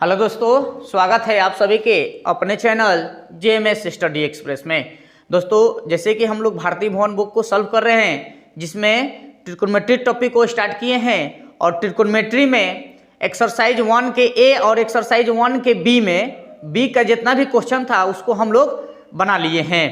Hello दोस्तों, स्वागत है आप सभी के अपने चैनल जेएमएस स्टडी एक्सप्रेस में। दोस्तों, जैसे कि हम लोग भारतीय भवन बुक को सॉल्व कर रहे हैं, जिसमें ट्रिकोनोमेट्री टॉपिक को स्टार्ट किए हैं और ट्रिकोनोमेट्री में एक्सरसाइज 1 के ए और एक्सरसाइज 1 के बी में बी का जितना भी क्वेश्चन था उसको हम लोग बना लिए हैं।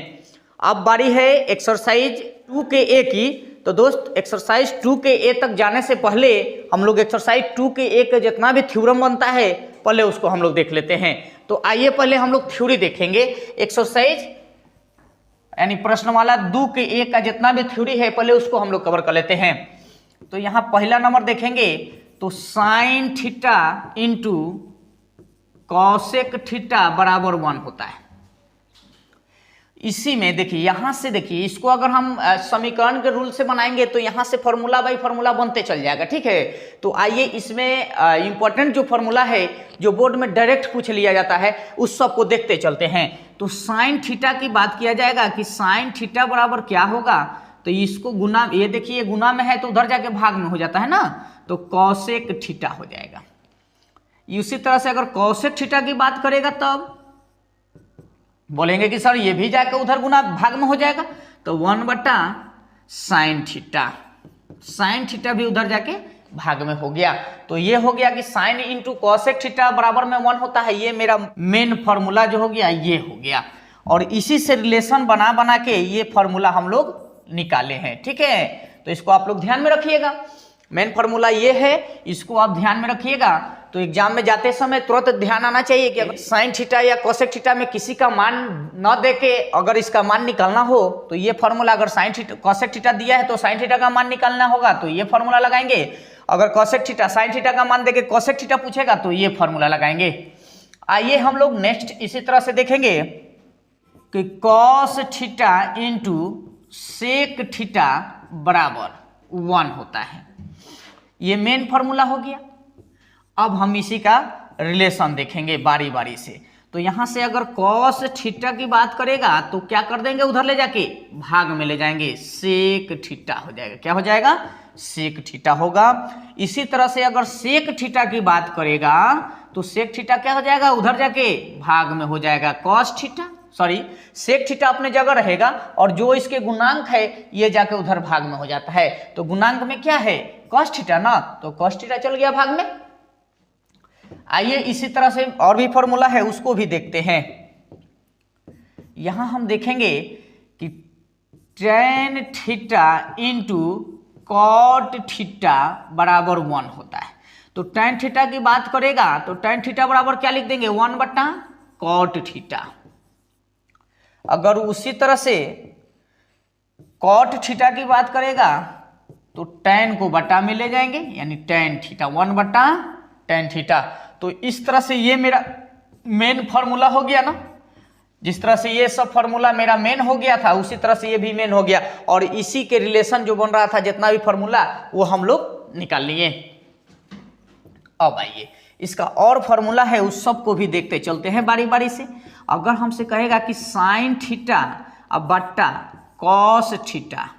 अब बारी है एक्सरसाइज 2 के ए की। तो दोस्त, एक्सरसाइज 2 के ए तक जाने से पहले हम लोग एक्सरसाइज 2 के ए का जितना भी थ्योरम बनता है पहले उसको हम लोग देख लेते हैं। तो आइए पहले हम लोग थ्योरी देखेंगे। एक्सरसाइज यानी प्रश्नमाला 2 के ए का जितना भी थ्योरी है पहले उसको हम लोग कवर कर लेते हैं। तो यहाँ पहला नंबर देखेंगे तो sign theta into cosec theta बराबर 1 होता है। इसी में देखिए, यहां से देखिए, इसको अगर हम समीकरण के रूल से बनाएंगे तो यहां से फॉर्मूला बाई फॉर्मूला बनते चल जाएगा। ठीक है, तो आइए इसमें इंपॉर्टेंट जो फॉर्मूला है जो बोर्ड में डायरेक्ट पूछ लिया जाता है उस सब को देखते चलते हैं। तो साइन थीटा की बात किया जाएगा कि साइन थीटा बराबर क्या होगा। तो इसको गुना, ये देखिए गुना में है तो उधर जाके भाग में हो जाता है ना, तो कॉसेक थीटा हो जाएगा। इसी तरह से अगर कॉसेक थीटा की बात करेगा तब बोलेंगे कि सर ये भी जाकर उधर गुना भाग में हो जाएगा, तो 1/साइन थीटा, साइन थीटा भी उधर जाके भाग में हो गया। तो ये हो गया कि साइन इंटू कॉसेक थीटा बराबर में 1 होता है। ये मेरा मेन फॉर्मूला जो हो गया ये हो गया, और इसी से रिलेशन बना बना के ये फॉर्मूला हम लोग निकाले हैं। ठीक है, तो इसको आप लोग ध्यान में रखिएगा। मेन फॉर्मूला ये है, इसको आप ध्यान में रखिएगा। तो एग्जाम में जाते समय तुरंत ध्यान आना चाहिए कि अगर साइन थीटा या कोसेक थीटा में किसी का मान न दे के अगर इसका मान निकालना हो तो ये फॉर्मूला, अगर साइन थीटा कोसेक थीटा दिया है तो साइन थीटा का मान निकालना होगा तो ये फॉर्मूला लगाएंगे। अगर कोसेक थीटा साइन थीटा का मान देके कोसेक थीटा पूछेगा तो ये फॉर्मूला लगाएंगे। आइए हम लोग नेक्स्ट इसी तरह से देखेंगे कि cos theta into sec theta बराबर 1 होता है। ये मेन फॉर्मूला हो गया। अब हम इसी का रिलेशन देखेंगे बारी बारी से। तो यहां से अगर कॉस थीटा की बात करेगा तो क्या कर देंगे, उधर ले जाके भाग में ले जाएंगे, सेक थीटा हो जाएगा। क्या हो जाएगा, सेक थीटा होगा। इसी तरह से अगर सेक थीटा की बात करेगा तो सेक थीटा क्या हो जाएगा, उधर जाके भाग में हो जाएगा cos theta, sorry sec theta अपने जगह रहेगा और जो इसके गुणांक है ये जाके उधर भाग में हो जाता है। तो गुणांक में क्या है, कॉस थीटा ना, तो कॉस थीटा चल गया भाग में। आइए इसी तरह से और भी फॉर्मूला है उसको भी देखते हैं। यहां हम देखेंगे कि tan theta into cot theta बराबर 1 होता है। तो टेन थीटा की बात करेगा तो टेन थीटा बराबर क्या लिख देंगे, 1/कॉट थीटा। अगर उसी तरह से कॉट थीटा की बात करेगा तो टेन को बटा में ले जाएंगे, यानी टेन थीटा, 1/टेन थीटा। तो इस तरह से ये मेरा मेन फॉर्मूला हो गया ना। जिस तरह से ये सब फॉर्मूला मेरा मेन हो गया था उसी तरह से ये भी मेन हो गया, और इसी के रिलेशन जो बन रहा था जितना भी फॉर्मूला वो हम लोग निकाल लिए। अब आइए इसका और फॉर्मूला है उस सब को भी देखते चलते हैं बारी बारी से। अगर हमसे कहेगा कि साइन थीटा अब बट्टा कॉस थीटा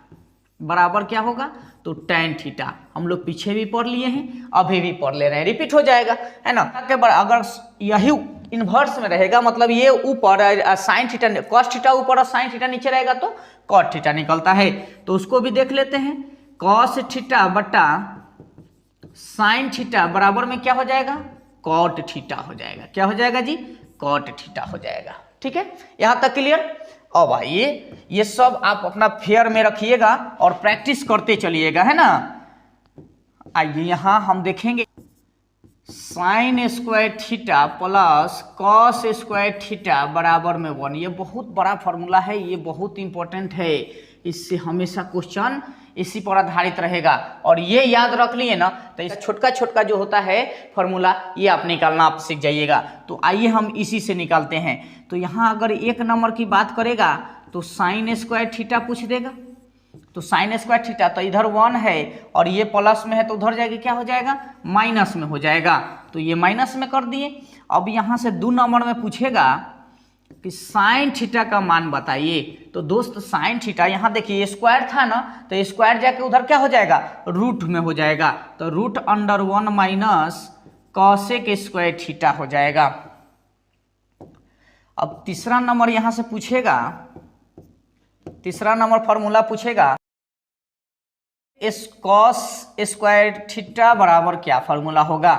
बराबर क्या होगा, तो टेन थीटा। हम लोग पीछे भी पढ़ लिए हैं, अभी भी पढ़ ले रहे हैं, रिपीट हो जाएगा, है ना। अगर यही इन्वर्स में रहेगा, मतलब ये ऊपर साइन थीटा कॉस थीटा ऊपर और साइन थीटा नीचे रहेगा तो कॉट थीटा निकलता है। तो उसको भी देख लेते हैं। कॉस थीटा बटा साइन थीटा बराबर में क्या हो जाएगा, कॉट थीटा हो जाएगा। क्या हो जाएगा जी, कॉट थीटा हो जाएगा। ठीक है, यहां तक क्लियर। अब आइए ये सब आप अपना फेयर में रखिएगा और प्रैक्टिस करते चलिएगा, है ना। आइए यहां हम देखेंगे sign square theta plus cos square theta बराबर में 1। ये बहुत बड़ा फॉर्मूला है, ये बहुत इंपॉर्टेंट है। इससे हमेशा क्वेश्चन इसी पर आधारित रहेगा, और ये याद रख लिए ना तो इस छोटका छोटका जो होता है फॉर्मूला ये आप निकालना आप सीख जाइएगा। तो आइए हम इसी से निकालते हैं। तो यहाँ अगर 1 नंबर की बात करेगा तो साइन स्क्वायर थीटा पूछ देगा। तो साइन स्क्वायर थीटा तो इधर 1 है और ये प्लस में है तो उधर जाके क्या हो जाएगा, माइनस में हो जाएगा। तो ये माइनस में कर दिए। अब यहाँ से 2 नंबर में पूछेगा कि साइन थीटा का मान बताइए। तो दोस्त साइन थीटा यहाँ देखिए स्क्वायर था ना, तो स्क्वायर जाके उधर क्या हो जाएगा, रूट में हो जाएगा। तो root under 1 minus cosec square theta हो जाएगा। अब तीसरा नंबर यहां से पूछेगा, तीसरा नंबर फॉर्मूला पूछेगा इस कॉस स्क्वायर थीटा बराबर क्या फॉर्मूला होगा।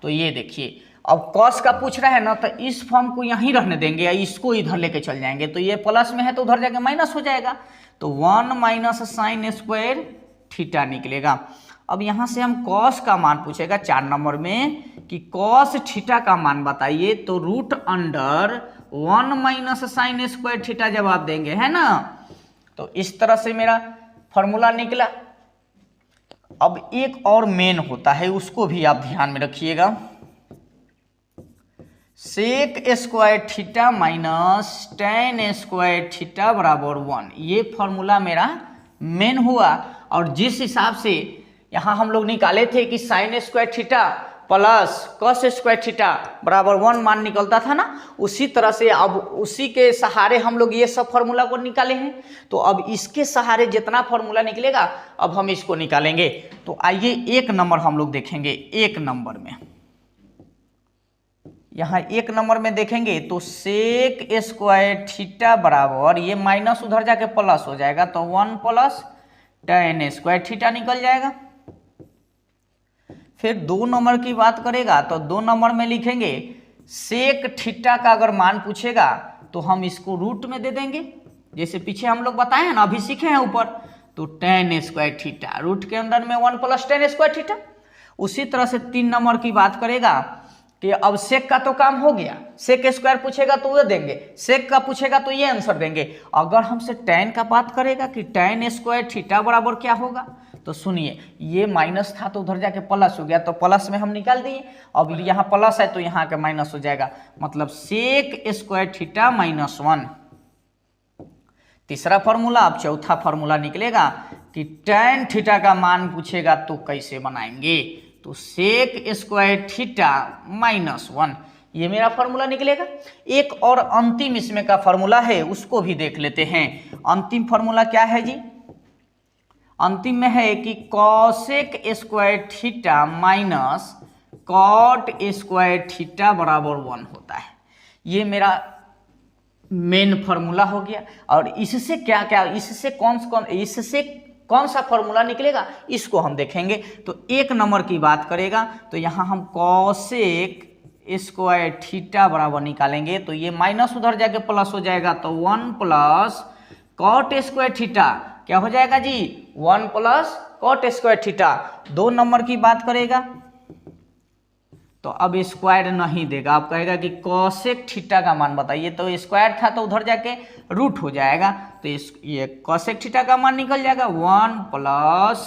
तो ये देखिए, अब कॉस का पूछ रहा है ना, तो इस फॉर्म को यहीं रहने देंगे या इसको इधर लेके चल जाएंगे। तो ये प्लस में है तो उधर जाके माइनस हो जाएगा, तो 1 माइनस साइन स्क्वायर थीटा निकलेगा। अब यहाँ से हम कॉस का मान पूछेगा 4 नंबर में कि कॉस थीटा का मान बताइए, तो root under 1 minus sine square theta जवाब देंगे, है ना। तो इस तरह से मेरा फॉर्मूला निकला। अब एक और मेन होता है, उसको भी आप ध्यान में रखिएगा। Sec square theta minus tan square theta बराबर 1, ये फॉर्मूला मेरा मेन हुआ। और जिस हिसाब से यहाँ हम लोग निकाले थे कि sign square theta plus cos square theta बराबर 1 मान निकलता था ना, उसी तरह से अब उसी के सहारे हम लोग ये सब फॉर्मूला को निकाले हैं। तो अब इसके सहारे जितना फॉर्मूला निकलेगा अब हम इसको निकालेंगे। तो आइए एक नंबर हम लोग देखेंगे। एक नंबर में यहाँ एक नंबर में देखेंगे तो सेक स्क्वायर थीटा बराबर, ये माइनस उधर जाके प्लस हो जाएगा, तो 1 प्लस टेन स्क्वायर थीटा निकल जाएगा। फिर 2 नंबर की बात करेगा तो 2 नंबर में लिखेंगे सेक थीटा का अगर मान पूछेगा तो हम इसको रूट में दे देंगे, जैसे पीछे हम लोग बताए हैं ना, अभी सीखे हैं ऊपर। तो टेन स्क्वायर थीटा रूट के अंदर में 1 प्लस टेन स्क्वायर थीटा। उसी तरह से 3 नंबर की बात करेगा कि अब सेक का तो काम हो गया, सेक स्क्वायर पूछेगा तो वो देंगे, सेक का पूछेगा तो ये आंसर देंगे। अगर हमसे टेन का बात करेगा कि टेन स्क्वायर थीटा बराबर क्या होगा, तो सुनिए, ये माइनस था तो उधर जाके प्लस हो गया, तो प्लस में हम निकाल दिए। अब यहाँ प्लस है तो यहाँ के माइनस हो जाएगा, मतलब सेक स्क्वायर थीटा माइनस 1। तीसरा फॉर्मूला। अब चौथा फॉर्मूला निकलेगा कि टेन थीटा का मान पूछेगा तो कैसे बनाएंगे, तो सेक स्क्वायर थीटा माइनस 1, ये मेरा फॉर्मूला निकलेगा। एक और अंतिम इसमें का फॉर्मूला है, उसको भी देख लेते हैं। अंतिम फॉर्मूला क्या है जी? अंतिम में है कि cosec square theta minus cot square theta बराबर 1 होता है। ये मेरा मेन फॉर्मूला हो गया। और इससे क्या क्या, इससे कौन सा फॉर्मूला निकलेगा इसको हम देखेंगे। तो 1 नंबर की बात करेगा तो यहाँ हम कॉसेक स्क्वायर थीटा बराबर निकालेंगे, तो ये माइनस उधर जाके प्लस हो जाएगा, तो 1 प्लस कॉट स्क्वायर थीटा क्या हो जाएगा जी? 1 plus cot square theta. 2 number की बात करेगा तो अब स्क्वायर नहीं देगा, अब कहेगा कि कॉसेक थीटा का मान बताइए, तो स्क्वायर था तो उधर जाके रूट हो जाएगा, तो ये कॉसेक थीटा का मान निकल जाएगा 1 प्लस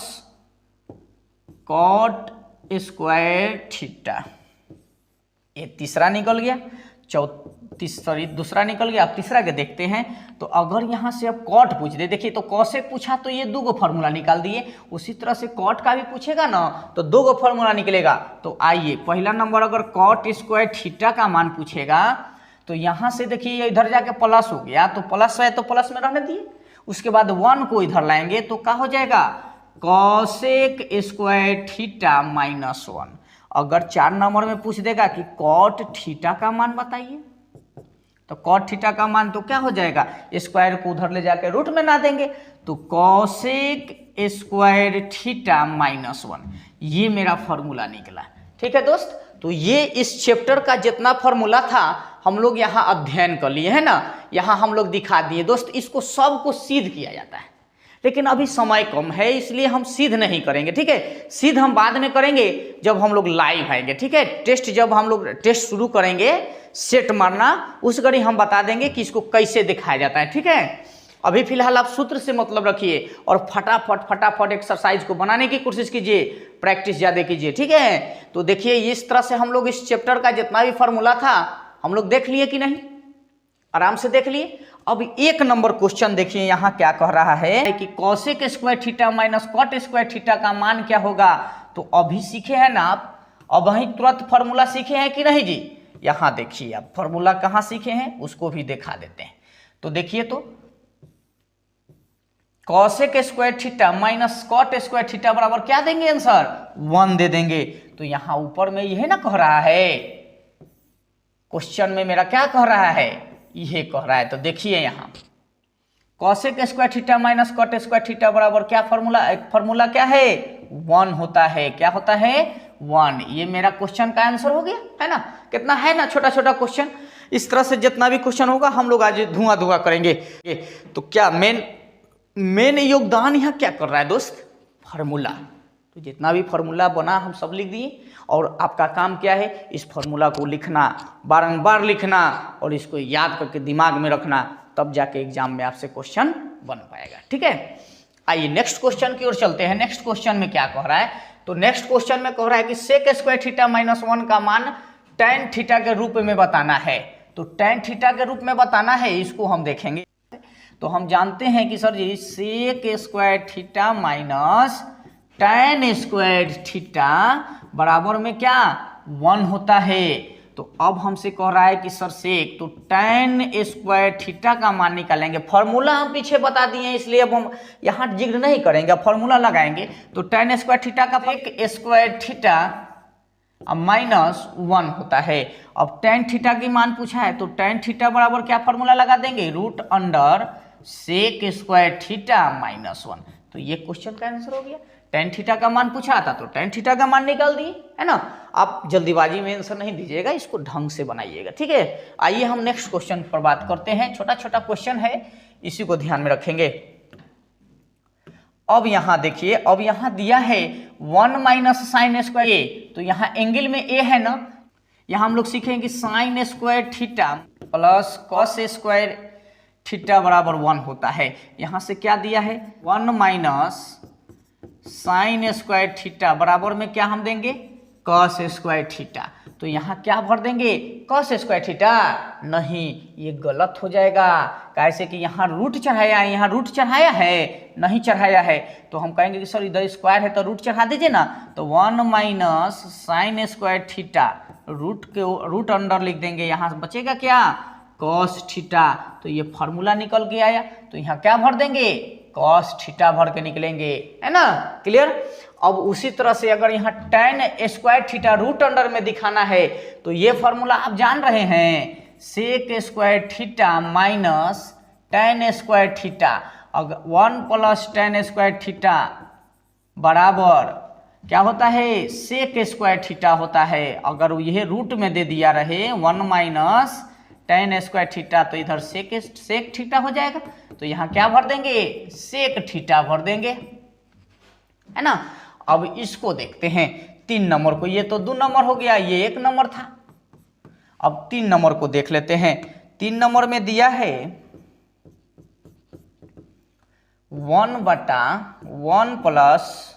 कॉट स्क्वायर थीटा। ये तीसरा निकल गया। दूसरा निकल गया। अब तीसरा के देखते हैं। तो अगर यहाँ से अब कॉट पूछ दे, देखिए तो कॉसेक पूछा तो ये 2 गो फॉर्मूला निकाल दिए, उसी तरह से कॉट का भी पूछेगा ना तो 2 गो फॉर्मूला निकलेगा। तो आइए, पहला नंबर अगर कॉट स्क्वायर थीटा का मान पूछेगा तो यहाँ से देखिए ये इधर जाके प्लस हो गया, तो प्लस है तो प्लस में रहने दिए। उसके बाद 1 को इधर लाएंगे तो क्या हो जाएगा? Cosec square theta minus 1। अगर 4 नंबर में पूछ देगा कि कॉट थीटा का मान बताइए, तो कॉट थीटा का मान तो क्या हो जाएगा? स्क्वायर को उधर ले जाकर रूट में ना देंगे, तो कॉसेक स्क्वायर थीटा माइनस 1, ये मेरा फॉर्मूला निकला। ठीक है दोस्त, तो ये इस चैप्टर का जितना फॉर्मूला था हम लोग यहाँ अध्ययन कर लिए, है ना, यहाँ हम लोग दिखा दिए। दोस्त, इसको सबको सिद्ध किया जाता है, लेकिन अभी समय कम है इसलिए हम सिद्ध नहीं करेंगे। ठीक है, सिद्ध हम बाद में करेंगे जब हम लोग लाइव आएंगे। ठीक है, टेस्ट जब हम लोग टेस्ट शुरू करेंगे, सेट मारना, उस घड़ी हम बता देंगे कि इसको कैसे दिखाया जाता है। ठीक है, अभी फिलहाल आप सूत्र से मतलब रखिए और फटाफट एक्सरसाइज को बनाने की कोशिश कीजिए, प्रैक्टिस ज़्यादा कीजिए। ठीक है, तो देखिए इस तरह से हम लोग इस चैप्टर का जितना भी फॉर्मूला था हम लोग देख लिए कि नहीं, आराम से देख लिए। अब 1 नंबर क्वेश्चन देखिए यहाँ क्या कह रहा है कि cosec square theta minus cot square theta का मान क्या होगा। तो अभी सीखे हैं ना आप, अब वहीं तुरंत फॉर्मूला सीखे हैं कि नहीं जी? यहाँ देखिए आप फॉर्मूला कहाँ सीखे हैं उसको भी दिखा देते हैं। तो देखिए, तो cosec square theta minus cot square theta बराबर क्या देंगे आंसर? 1 दे देंगे। तो यहाँ ऊपर में यह ना कह रहा है, क्वेश्चन में मेरा क्या कह रहा है, यह कह रहा है। तो देखिए यहाँ cosec square theta minus cot square theta बराबर क्या फॉर्मूला, एक फॉर्मूला क्या है 1 होता है। क्या होता है 1। ये मेरा क्वेश्चन का आंसर हो गया है ना। कितना है ना छोटा छोटा क्वेश्चन। इस तरह से जितना भी क्वेश्चन होगा हम लोग आज धुआं करेंगे। तो क्या मेन योगदान यहाँ क्या कर रहा है दोस्त, फार्मूला। तो जितना भी फार्मूला बना हम सब लिख दिए और आपका काम क्या है, इस फार्मूला को लिखना, बारंबार लिखना और इसको याद करके दिमाग में रखना, तब जाके एग्जाम में आपसे क्वेश्चन बन पाएगा। ठीक है, आइए नेक्स्ट क्वेश्चन की ओर चलते हैं। नेक्स्ट क्वेश्चन में क्या कह रहा है, तो नेक्स्ट क्वेश्चन में कह रहा है कि सेक स्क्वायर थीटा माइनस 1 का मान tan थीटा के रूप में बताना है। तो tan थीटा के रूप में बताना है, इसको हम देखेंगे। तो हम जानते हैं कि sir ji sec square theta minus tan square theta बराबर में क्या 1 होता है। तो अब हमसे कह रहा है कि सर सेक, तो tan स्क्वायर थीटा का मान निकालेंगे। फॉर्मूला हम पीछे बता दिए हैं, इसलिए अब हम यहाँ जिक्र नहीं करेंगे, फॉर्मूला लगाएंगे। तो tan स्क्वायर थीटा का सेक स्क्वायर थीटा माइनस 1 होता है। अब tan थीटा की मान पूछा है, तो tan थीटा बराबर क्या फॉर्मूला लगा देंगे, root under sec square theta minus 1। तो ये क्वेश्चन का आंसर हो गया। tan थीटा का मान पूछा था तो tan थीटा का मान निकाल दिए, है ना। आप जल्दीबाजी में आंसर नहीं दीजिएगा, इसको ढंग से बनाइएगा। ठीक है, आइए हम नेक्स्ट क्वेश्चन पर बात करते हैं। छोटा छोटा क्वेश्चन है, इसी को ध्यान में रखेंगे। अब यहाँ देखिए, अब यहाँ दिया है 1 माइनस साइन स्क्वायर ए। तो यहाँ एंगल में ए है ना, यहाँ हम लोग सीखेंगे कि sign square theta plus cos square theta बराबर 1 होता है। यहाँ से क्या दिया है 1 माइनस साइन स्क्वायर थीटा बराबर में क्या हम देंगे कॉस स्क्वायर थीटा। तो यहाँ क्या भर देंगे कॉस स्क्वायर थीटा, नहीं ये गलत हो जाएगा। कैसे कि यहाँ रूट चढ़ाया है, यहाँ रूट चढ़ाया है नहीं चढ़ाया है। तो हम कहेंगे कि सर इधर स्क्वायर है तो रूट चढ़ा दीजिए ना। तो 1 minus sine square theta root under लिख देंगे, यहाँ बचेगा क्या कॉस थीटा। तो ये फॉर्मूला निकल के आया। तो यहाँ क्या भर देंगे कॉस थीटा भर के निकलेंगे, है ना, क्लियर। अब उसी तरह से अगर यहाँ tan square theta root under में दिखाना है, तो ये फॉर्मूला आप जान रहे हैं, sec square theta minus tan square theta. अगर 1 प्लस tan स्क्वायर थीटा बराबर क्या होता है सेक स्क्वायर थीटा होता है। अगर यह रूट में दे दिया रहे 1 माइनस tan स्क्वायर थीटा, तो इधर सेक थीटा हो जाएगा। तो यहाँ क्या भर देंगे सेक थीटा भर देंगे, है ना। अब इसको देखते हैं 3 नंबर को। ये तो 2 नंबर हो गया, ये 1 नंबर था। अब 3 नंबर को देख लेते हैं। 3 नंबर में दिया है 1/1 प्लस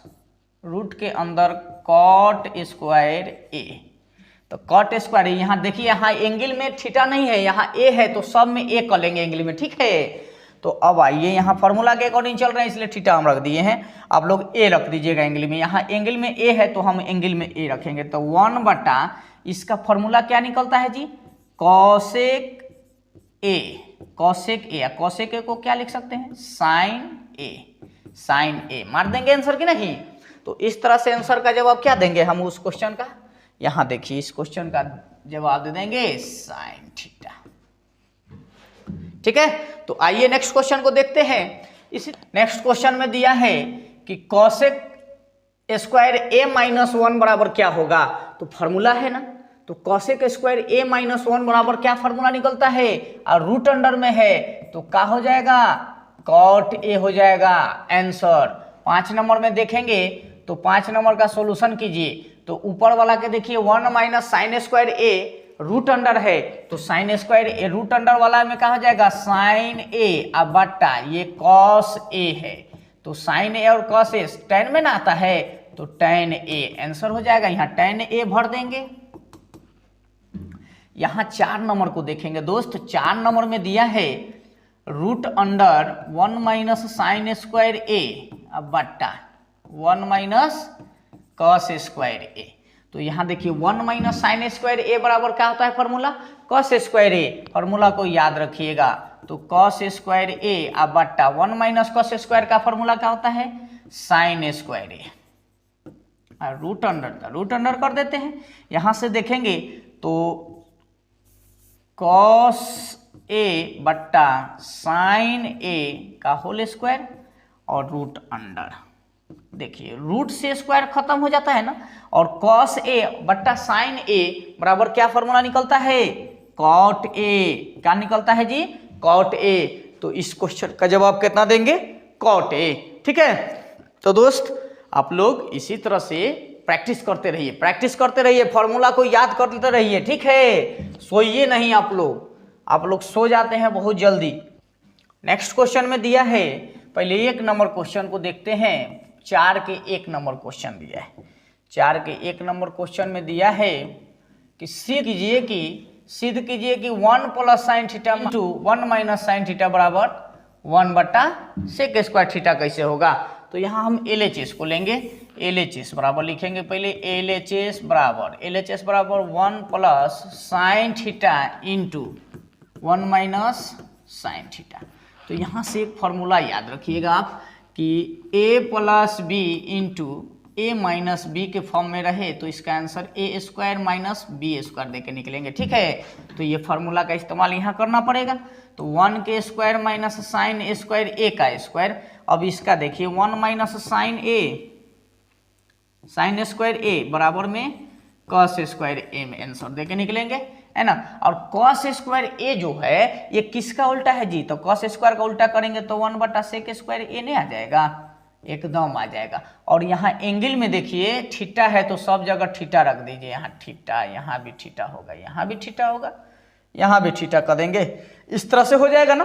रूट के अंदर कॉट स्क्वायर ए। तो कॉट स्क्वायर, यहाँ देखिए यहाँ एंगल में थीटा नहीं है, यहाँ ए है, तो सब में ए कर लेंगे एंगल में, ठीक है। तो अब आइए यहाँ फॉर्मूला के अकॉर्डिंग चल रहे हैं, इसलिए थीटा हम रख दिए हैं। आप लोग ए रख दीजिएगा एंगल में, यहाँ एंगल में ए है तो हम एंगल में ए रखेंगे। तो 1/, इसका फॉर्मूला क्या निकलता है जी cosec A. Cosec A, cosec A को क्या लिख सकते हैं साइन ए। साइन ए मार देंगे आंसर की नहीं। तो इस तरह से आंसर का जवाब क्या देंगे हम उस क्वेश्चन का, यहाँ देखिए इस क्वेश्चन का जवाब दे देंगे साइन थीटा, ठीक है। तो आइए नेक्स्ट क्वेश्चन को देखते हैं। इसी नेक्स्ट क्वेश्चन में दिया है कि कॉसेक स्क्वायर ए माइनस 1 बराबर क्या होगा। तो फॉर्मूला है ना, तो कॉसेक स्क्वायर ए माइनस 1 बराबर क्या फॉर्मूला निकलता है, और रूट अंडर में है तो क्या हो जाएगा कॉट ए हो जाएगा आंसर। 5 नंबर में देखेंगे तो 5 नंबर का सॉल्यूशन कीजिए। तो ऊपर वाला के देखिए 1 माइनस साइन स्क्वायर ए रूट अंडर है, तो साइन स्क्वायर ए रूट अंडर वाला में कहा जाएगा साइन ए अब बट्टा ये कॉस ए है। तो साइन ए और कॉस ए tan में ना आता है, तो tan ए आंसर हो जाएगा। यहाँ tan ए भर देंगे। यहाँ 4 नंबर को देखेंगे दोस्त। 4 नंबर में दिया है root under 1 minus sine square A अब बट्टा 1 माइनस कॉस स्क्वायर ए। तो यहाँ देखिए 1 माइनस साइन स्क्वायर ए बराबर क्या होता है फॉर्मूला कॉस स्क्वायर ए। फॉर्मूला को याद रखिएगा। तो कॉस स्क्वायर ए अब बट्टा 1 माइनस कॉस स्क्वायर का फॉर्मूला क्या होता है साइन स्क्वायर ए, रूट अंडर कर देते हैं। यहाँ से देखेंगे तो कॉस ए बट्टा साइन ए का होल स्क्वायर और रूट अंडर, देखिए रूट से स्क्वायर खत्म हो जाता है ना, और कॉस ए बट्टा साइन ए बराबर क्या फॉर्मूला निकलता है, कॉट ए। क्या निकलता है जी, कॉट ए। तो इस क्वेश्चन का जवाब कितना देंगे, कॉट ए। ठीक है, तो दोस्त आप लोग इसी तरह से प्रैक्टिस करते रहिए, फॉर्मूला को याद करते रहिए। ठीक है, सोइए नहीं आप लोग सो जाते हैं बहुत जल्दी। नेक्स्ट क्वेश्चन में दिया है, पहले 1 नंबर क्वेश्चन को देखते हैं। 4 के 1 नंबर क्वेश्चन दिया है। 4 के 1 नंबर क्वेश्चन में दिया है कि सिद्ध कीजिए कि 1 plus sine theta into 1 minus sine theta बराबर 1 बट्टा सेक स्क्वायर थीटा कैसे होगा। तो यहाँ हम LHS को लेंगे। LHS बराबर लिखेंगे पहले, LHS बराबर 1 plus sine theta into 1 minus sine theta. तो यहाँ से एक फॉर्मूला याद रखिएगा आप कि a plus B into A minus B के फॉर्म में रहे तो इसका answer A square minus B square दे के निकलेंगे। ठीक है, तो ये फार्मूला का इस्तेमाल यहाँ करना पड़ेगा। तो 1 के स्क्वायर माइनस साइन स्क्वायर ए का स्क्वायर। अब इसका देखिए 1 माइनस साइन स्क्वायर ए बराबर में कॉस स्क्वायर ए में आंसर दे के निकलेंगे, है ना। और कॉस स्क्वायर ए जो है ये किसका उल्टा है जी, तो कॉस स्क्वायर का उल्टा करेंगे तो 1 बटा सेक स्क्वायर ए नहीं आ जाएगा, एकदम आ जाएगा। और यहाँ एंगल में देखिए थीटा है तो सब जगह थीटा रख दीजिए, यहाँ थीटा, यहाँ भी थीटा होगा, यहाँ भी थीटा होगा, यहाँ भी थीटा कर देंगे, इस तरह से हो जाएगा ना,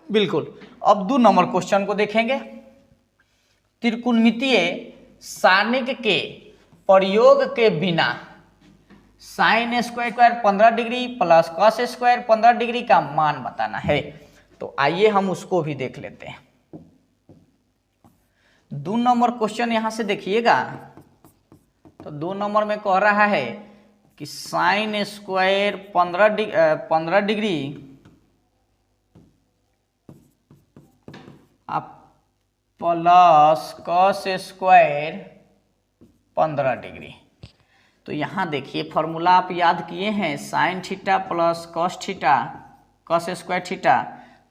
बिल्कुल। अब 2 नंबर क्वेश्चन को देखेंगे। त्रिकोणमितीय सारणिक के प्रयोग के बिना sine square 15 degree plus cos square 15 degree का मान बताना है। तो आइए हम उसको भी देख लेते हैं। 2 नंबर क्वेश्चन यहां से देखिएगा, तो 2 नंबर में कह रहा है कि sine square 15 degree plus cos square 15 degree. तो यहाँ देखिए फॉर्मूला आप याद किए हैं, sine theta plus cos theta cos square theta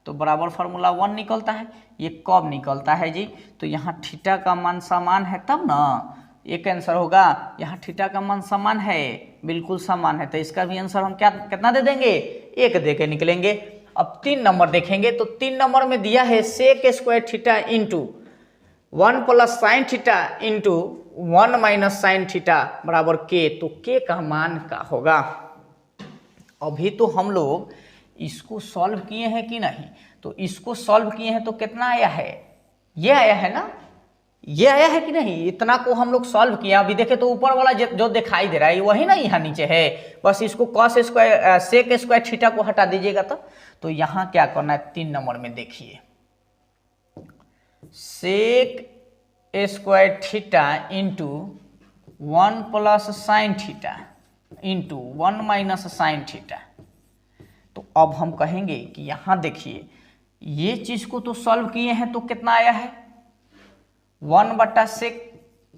तो बराबर फार्मूला 1 निकलता है। ये कब निकलता है जी, तो यहाँ थीटा का मान समान है तब ना एक आंसर होगा। यहाँ थीटा का मान समान है, बिल्कुल समान है, तो इसका भी आंसर हम कितना दे देंगे, 1 दे के निकलेंगे। अब 3 नंबर देखेंगे, तो 3 नंबर में दिया है sec square theta into 1 plus sine theta into 1 minus sine theta बराबर के। तो के का मान का होगा। अभी तो हम लोग इसको सॉल्व किए हैं कि नहीं, तो इसको सॉल्व किए हैं तो कितना आया है, ये आया है ना, ये आया है कि नहीं, इतना को हम लोग सॉल्व किया। अभी देखे तो ऊपर वाला जो दिखाई दे रहा है वही ना यहाँ नीचे है, बस इसको cos square sec square theta को हटा दीजिएगा। तो यहाँ क्या करना है, 3 नंबर में देखिए sec square theta into 1 plus sine theta into 1 minus sine theta. तो अब हम कहेंगे कि यहाँ देखिए ये चीज को तो सॉल्व किए हैं तो कितना आया है, 1 बटा सेक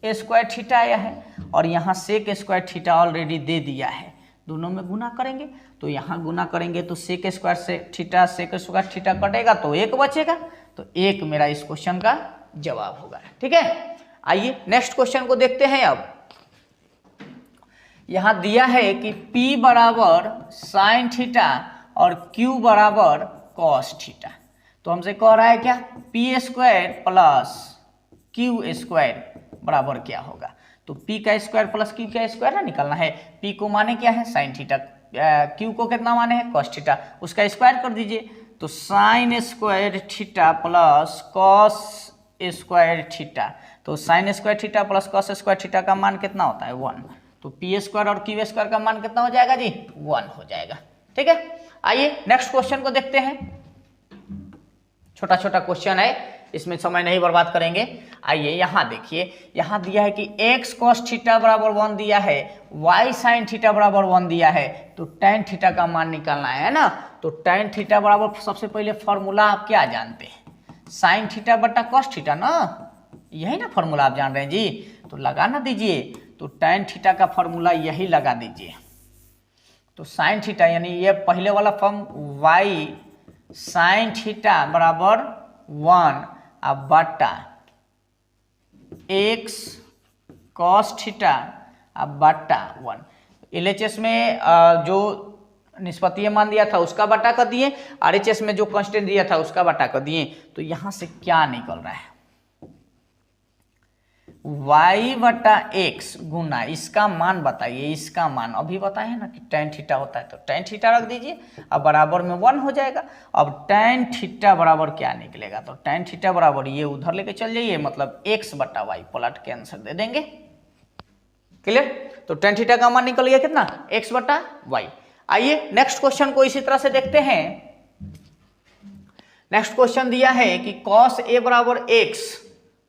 स्क्वायर थीटा आया है, और यहाँ सेक स्क्वायर थीटा ऑलरेडी दे दिया है। दोनों में गुना करेंगे, तो यहाँ गुना करेंगे तो सेक स्क्वायर से थीटा सेक स्क्वायर थीटा कटेगा तो 1 बचेगा। तो 1 मेरा इस क्वेश्चन का जवाब होगा। ठीक है, आइए नेक्स्ट क्वेश्चन को देखते हैं। अब यहाँ दिया है कि P बराबर साइन थीटा और Q बराबर कॉस थीटा। तो हमसे कह रहा है क्या, P square plus Q square बराबर क्या होगा। तो P का स्क्वायर प्लस Q का स्क्वायर ना निकालना है। P को माने क्या है, साइन थीटा, Q को कितना माने है, कॉस थीटा, उसका स्क्वायर कर दीजिए। तो sine square theta plus cos square theta, तो sine square theta plus cos square theta का मान कितना होता है, 1। तो P स्क्वायर और Q स्क्वायर का मान कितना हो जाएगा जी, 1 हो जाएगा। ठीक है, आइए नेक्स्ट क्वेश्चन को देखते हैं। छोटा छोटा क्वेश्चन है, इसमें समय नहीं बर्बाद करेंगे। आइए यहाँ देखिए, यहाँ दिया है कि x cos थीटा बराबर 1 दिया है, y sin थीटा बराबर 1 दिया है, तो tan थीटा का मान निकालना है ना। तो tan थीटा बराबर सबसे पहले फॉर्मूला आप क्या जानते हैं, sin थीटा बटा cos थीटा ना, यही ना फॉर्मूला आप जान रहे हैं जी। तो लगाना दीजिए, तो tan थीटा का फॉर्मूला यही लगा दीजिए। तो sin थीटा यानी ये पहले वाला फॉर्म y sin थीटा बराबर 1 अब बटा x cos थीटा अब बटा 1। LHS में जो निष्पत्तीय मान दिया था उसका बटा कर दिए, RHS में जो कांस्टेंट दिया था उसका बटा कर दिए। तो यहां से क्या निकल रहा है, y बटा x गुना इसका मान बताइए, इसका मान अभी बताए ना कि tan थीटा होता है, तो tan थीटा रख दीजिए अब बराबर में 1 हो जाएगा। अब tan थीटा बराबर क्या निकलेगा, तो tan थीटा बराबर ये उधर लेके चल जाइए, मतलब x बटा y पलट के आंसर दे देंगे। क्लियर? तो tan थीटा का मान निकल गया कितना, x बटा y। आइए नेक्स्ट क्वेश्चन को इसी तरह से देखते हैं। नेक्स्ट क्वेश्चन दिया है कि cos a बराबर x,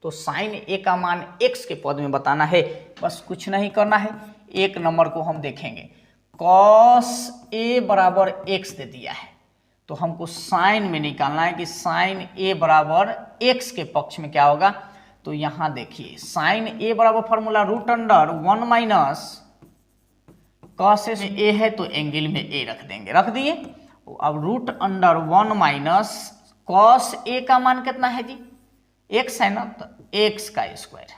तो sin a का मान x के पद में बताना है, बस कुछ नहीं करना है। एक नंबर को हम देखेंगे, cos a बराबर x दे दिया है, तो हमको sin में निकालना है कि sin a बराबर x के पक्ष में क्या होगा। तो यहां देखिए sin a बराबर formula root under 1 minus cos a है तो एंगल में a रख देंगे, रख दिए। अब root under 1 minus cos a का मान कितना है जी, x है ना, तो x का स्क्वायर।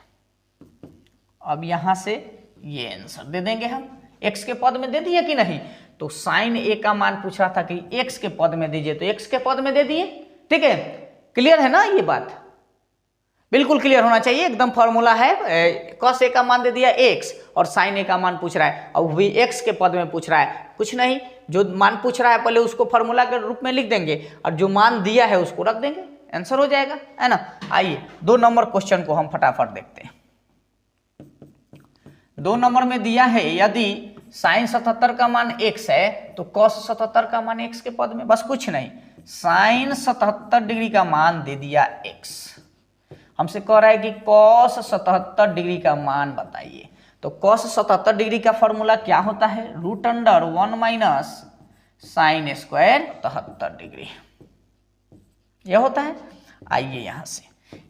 अब यहां से ये आंसर दे देंगे हम, x के पद में दे दिए कि नहीं, तो sin a का मान पूछ रहा था कि x के पद में दीजिए, तो x के पद में दे दिए। ठीक है, क्लियर है ना, ये बात बिल्कुल क्लियर होना चाहिए, एकदम फॉर्मूला है। cos a का मान दे दिया x और sin a का मान पूछ रहा है, अब भी x के पद में पूछ रहा है। कुछ नहीं, जो मान पूछ रहा है पहले उसको फॉर्मूला के रूप में लिख देंगे और जो मान दिया है उसको रख देंगे, आंसर हो जाएगा, है ना। आइए 2 नंबर क्वेश्चन को हम फटाफट देखते हैं। 2 नंबर में दिया है यदि sin 77 का मान x है तो cos 77 का मान x के पद में, बस कुछ नहीं, sin 77 डिग्री का मान दे दिया x। हमसे कह रहा है कि cos 77 डिग्री का मान बताइए, तो cos 77 डिग्री का फॉर्मूला क्या होता है, root under 1 minus sine square 77 degree, यह होता है। आइए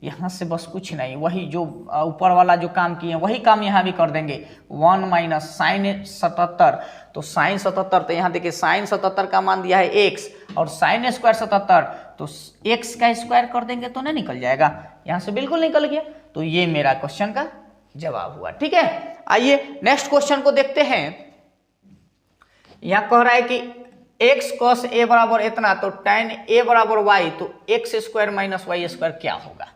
यहां से बस कुछ नहीं, वही जो ऊपर वाला जो काम किए वही काम यहां भी कर देंगे। 1 माइनस साइन 77, तो साइन 77, तो यहां देखिए साइन 77 का मान दिया है x और साइन स्क्वायर 77, तो x का स्क्वायर कर देंगे तो नहीं निकल जाएगा, यहां से बिल्कुल निकल गया। तो ये मेरा क्वेश्चन का जवाब हुआ। ठीक है, आइए नेक्स्ट क्वेश्चन को देखते हैं। यहां कह रहा है कि x cos a बराबर इतना, तो tan a बराबर y, तो x square minus Y square क्या होगा।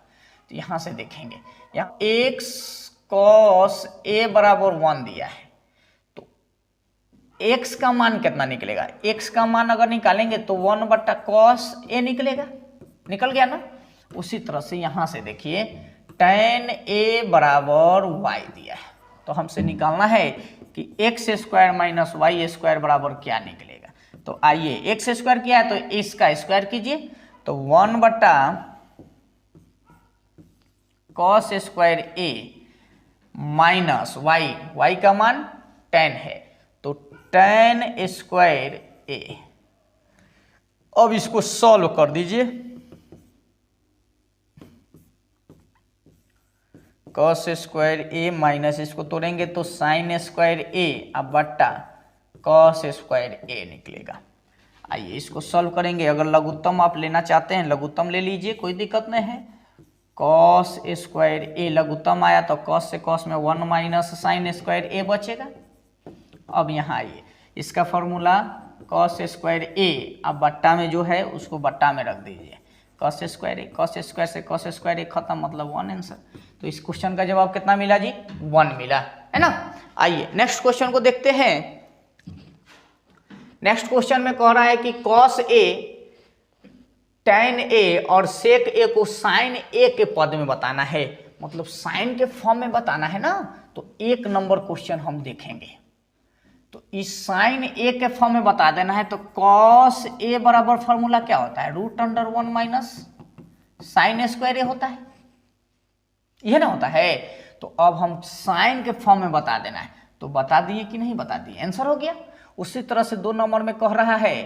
तो यहां से देखेंगे, यहाँ x cos a बराबर 1 दिया है, तो x का मान कितना निकलेगा, x का मान अगर निकालेंगे तो 1 बटा cos a निकलेगा, निकल गया ना। उसी तरह से यहां से देखिए tan a बराबर y दिया है, तो हमसे निकालना है कि x square minus Y square बराबर क्या निकलेगा। तो आइए x स्क्वायर किया है तो इसका स्क्वायर कीजिए, तो 1 बटा cos square a minus y का मान tan है, तो tan स्क्वायर a। अब इसको सॉल्व कर दीजिए, cos स्क्वायर a माइनस इसको तोड़ेंगे तो sin स्क्वायर a अब बट्टा cos स्क्वायर a निकलेगा। आइए इसको सॉल्व करेंगे, अगर लघुत्तम आप लेना चाहते हैं लघुत्तम ले लीजिए, कोई दिक्कत नहीं है। cos स्क्वायर a लघुत्तम आया तो cos से cos में 1 माइनस साइन स्क्वायर a बचेगा। अब यहाँ आइए, इसका फॉर्मूला cos स्क्वायर a अब बट्टा में जो है उसको बट्टा में रख दीजिए, cos स्क्वायर से cos स्क्वायर a खत्म, मतलब 1 आंसर। तो इस क्वेश्चन का जवाब कितना मिला जी, 1 मिला, है ना। आइए नेक्स्ट क्वेश्चन को देखते हैं। नेक्स्ट क्वेश्चन में कह रहा है कि cos a tan a और sec a को sin a के पद में बताना है, मतलब साइन के फॉर्म में बताना है ना। तो 1 नंबर क्वेश्चन हम देखेंगे, तो इस साइन a के फॉर्म में बता देना है। तो cos a बराबर फॉर्मूला क्या होता है, root under 1 minus sine square a होता है, यह ना होता है। तो अब हम साइन के फॉर्म में बता देना है, तो बता दिए कि नहीं बता दिए, आंसर हो गया। उसी तरह से 2 नंबर में कह रहा है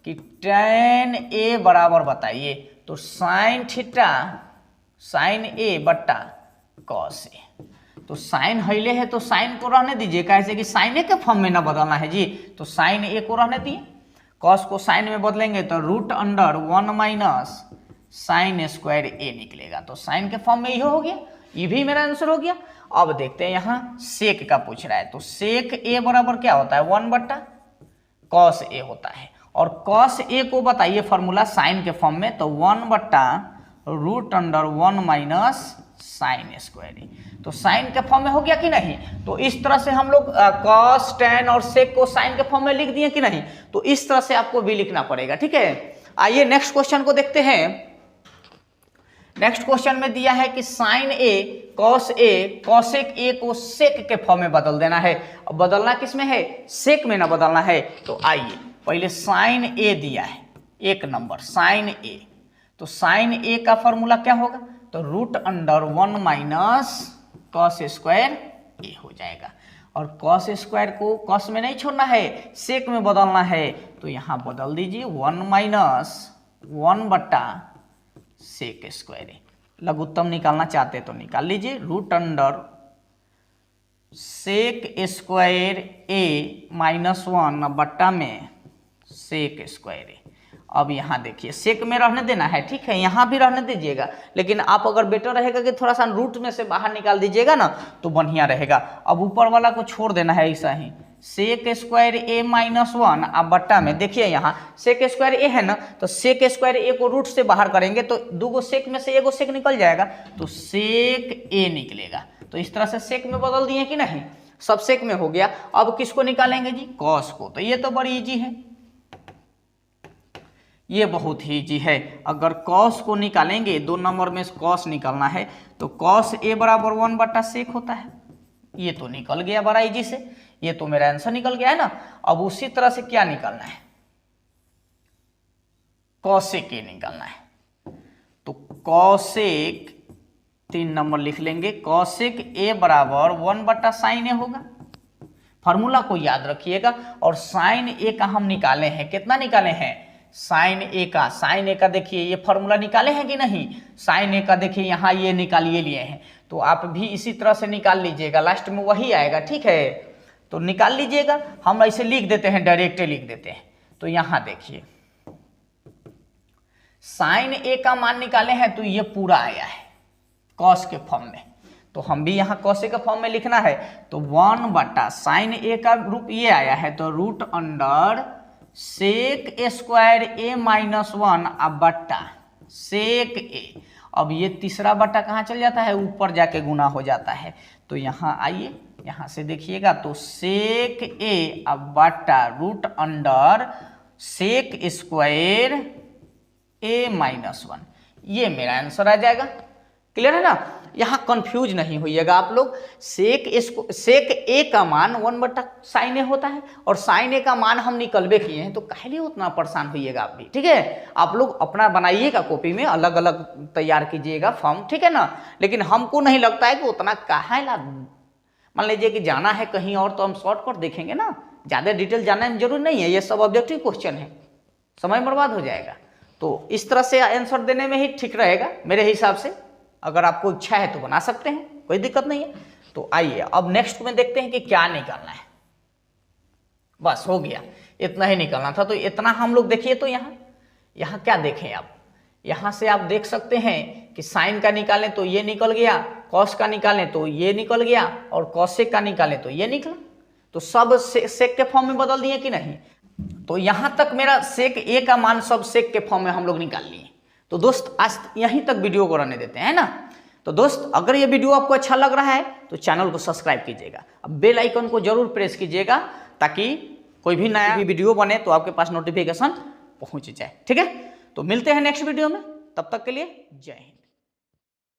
कि tan a बराबर बताइए, तो साइन थीटा साइन a बट्टा cos a। तो साइन हिले है तो साइन को रहने दीजिए, कैसे कि साइन ए के फॉर्म में ना बदलना है जी, तो साइन ए को रहने दिए। कॉस को साइन में बदलेंगे तो root under 1 minus sine square A निकलेगा। तो साइन के फॉर्म में ये हो गया, ये भी मेरा आंसर हो गया। अब देखते हैं यहाँ सेक का पूछ रहा है, तो सेक ए बराबर क्या होता है 1 बट्टा कॉस ए होता है। और कॉस ए को बताइए फॉर्मूला साइन के फॉर्म में, तो 1 बट्टा root under 1 minus sine square A. तो साइन के फॉर्म में हो गया कि नहीं। तो इस तरह से हम लोग कॉस टेन और सेक को साइन के फॉर्म में लिख दिए कि नहीं। तो इस तरह से आपको भी लिखना पड़ेगा, ठीक है। आइए नेक्स्ट क्वेश्चन को देखते हैं। नेक्स्ट क्वेश्चन में दिया है कि sine A cos A cosec A को सेक के फॉर्म में बदल देना है। अब बदलना किस में है, सेक में ना बदलना है। तो आइए पहले साइन ए दिया है 1 नंबर साइन ए, तो साइन ए का फॉर्मूला क्या होगा, तो root under 1 minus cos square A हो जाएगा। और कॉस स्क्वायर को कॉस में नहीं छोड़ना है, सेक में बदलना है। तो यहाँ बदल दीजिए 1 माइनस 1 बट्टा सेक स्क्वायर ए। लघुत्तम निकालना चाहते तो निकाल लीजिए, रूट अंडर सेक स्क्वायर ए माइनस 1 बट्टा में सेक स्क्वायर ए। अब यहाँ देखिए सेक में रहने देना है, ठीक है, यहाँ भी रहने दीजिएगा, लेकिन आप अगर बेटर रहेगा कि थोड़ा सा रूट में से बाहर निकाल दीजिएगा ना तो बढ़िया रहेगा। अब ऊपर वाला को छोड़ देना है ऐसा ही, सेक स्क्वायर ए माइनस 1 अब बट्टा में देखिए यहाँ सेक स्क्वायर ए है ना, तो सेक स्क्वायर ए को रूट से बाहर करेंगे तो 2 सेक में से 1 सेक निकल जाएगा, तो सेक ए निकलेगा। तो इस तरह से सेक में बदल दिए कि नहीं, सब सेक में हो गया। अब किसको निकालेंगे जी, कॉस को। तो ये तो बड़ी इजी है, ये बहुत ही इजी है। अगर कॉस को निकालेंगे 2 नंबर में कॉस निकालना है, तो कॉस ए बराबर 1 बट्टा सेक होता है। ये तो निकल गया बड़ा इजी से, ये तो मेरा आंसर निकल गया है ना। अब उसी तरह से क्या निकालना है, कॉसेक ए निकालना है। तो कॉसेक 3 नंबर लिख लेंगे, कॉसेक ए बराबर 1 बट्टा साइन ए होगा। फॉर्मूला को याद रखिएगा। और साइन ए का हम निकाले हैं, कितना निकाले हैं, साइन ए का। साइन ए का देखिए ये फॉर्मूला निकाले हैं कि नहीं, साइन ए का देखिए यहाँ ये निकालिए लिए हैं, तो आप भी इसी तरह से निकाल लीजिएगा, लास्ट में वही आएगा, ठीक है। तो निकाल लीजिएगा, हम ऐसे लिख देते हैं, डायरेक्ट लिख देते हैं। तो यहाँ देखिए साइन ए का मान निकाले हैं तो ये पूरा आया है कॉस के फॉर्म में, तो हम भी यहाँ कॉस ए के फॉर्म में लिखना है। तो 1 बट्टा साइन ए का रूप ये आया है, तो रूट अंडर सेक स्क्वायर ए माइनस 1 अब बट्टा सेक ए। अब ये तीसरा बट्टा कहाँ चल जाता है, ऊपर जाके गुना हो जाता है। तो यहाँ आइए, यहाँ से देखिएगा तो सेक ए अब बट्टा रूट अंडर सेक स्क्वायर ए माइनस 1, ये मेरा आंसर आ जाएगा। क्लियर है ना, यहाँ कंफ्यूज नहीं होइएगा आप लोग। सेक ए का मान 1 बट्टा साइन ए होता है, और साइन ए का मान हम निकलबे किए हैं, तो काहे लिए उतना परेशान होइएगा आप भी, ठीक है। आप लोग अपना बनाइएगा कॉपी में, अलग अलग तैयार कीजिएगा फॉर्म, ठीक है ना। लेकिन हमको नहीं लगता है कि उतना काहे ला, मान लीजिए कि जाना है कहीं और तो हम शॉर्टकट देखेंगे ना, ज़्यादा डिटेल जानने में जरूर नहीं है, ये सब ऑब्जेक्टिव क्वेश्चन है, समय बर्बाद हो जाएगा। तो इस तरह से आंसर देने में ही ठीक रहेगा मेरे हिसाब से। अगर आपको इच्छा है तो बना सकते हैं, कोई दिक्कत नहीं है। तो आइए अब नेक्स्ट में देखते हैं कि क्या निकालना है। बस हो गया, इतना ही निकालना था। तो इतना हम लोग देखिए, तो यहाँ क्या देखें आप, यहाँ से आप देख सकते हैं कि साइन का निकालें तो ये निकल गया, कॉस का निकालें तो ये निकल गया, और कॉसेक का निकालें तो ये निकला। तो सब सेक के फॉर्म में बदल दिए कि नहीं। तो यहाँ तक मेरा सेक ए का मान सब सेक के फॉर्म में हम लोग निकाल लिए। तो दोस्त आज यहीं तक वीडियो को रहने देते हैं ना। तो दोस्त अगर ये वीडियो आपको अच्छा लग रहा है तो चैनल को सब्सक्राइब कीजिएगा, अब बेल आइकन को जरूर प्रेस कीजिएगा, ताकि कोई भी नया वीडियो बने तो आपके पास नोटिफिकेशन पहुंच जाए, ठीक है। तो मिलते हैं नेक्स्ट वीडियो में, तब तक के लिए जय हिंद।